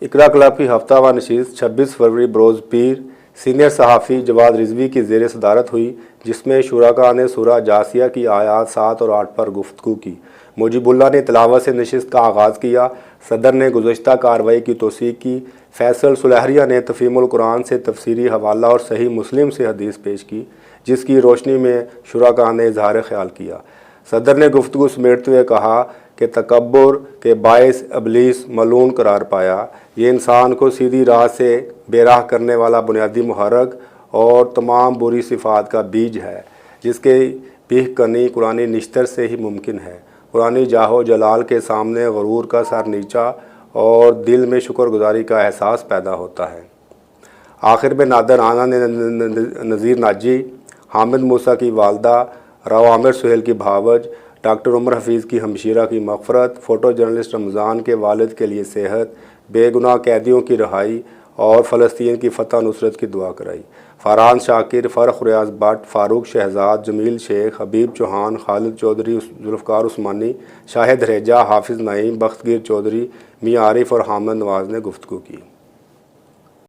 اقرا club کی ہفتہ وار نشست 26 فروری بروز پیر سینئر صحافی جواد رضوی کی زیر صدارت ہوئی، جس میں شرکاء نے سورہ جاثیہ کی آیات 7 اور 8 پر گفتگو کی۔ مجیب اللہ نے تلاوت سے نشست کا آغاز کیا۔ صدر نے گزشتہ کارروائی کی توثیق کی۔ فیصل سلہریہ نے تفہیم القرآن سے تفسیری حوالہ اور صحیح مسلم سے حدیث پیش کی، جس کی روشنی میں شرکاء نے اظہار خیال کیا۔ صدر نے گفتگو سمیٹتے ہوئے کہا کہ تکبر کے باعث ابلیس ملعون قرار پایا۔ یہ انسان کو سیدھی راہ سے بے راہ کرنے والا بنیادی محرک اور تمام بری صفات کا بیج ہے، جس کے بیخ کنی قرآن نشتر سے ہی ممکن ہے۔ قرآن جاہ و جلال کے سامنے غرور کا سر نیچا اور دل میں شکر گزاری کا احساس پیدا ہوتا ہے۔ آخر میں نادر آنا نے نذیر ناجی، حامد موسیٰ کی والدہ، راؤ عامر سہیل کی بھاوج، ڈاکٹر عمر حفیظ کی ہمشیرہ کی مغفرت، فوٹو جرنلسٹ رمضان کے والد کے لیے صحت، بے گناہ قیدیوں کی رہائی اور فلسطین کی فتح نصرت کی دعا کرائی۔ فرحان شاکر، فرخ ریاض بٹ، فاروق شہزاد، جمیل شیخ، حبیب چوہان، خالد چودھری، ذوالفقار عثمانی، شاہد ریجا، حافظ نعیم، بختگیر چودھری، میاں عارف اور حامد نواز نے گفتگو کی۔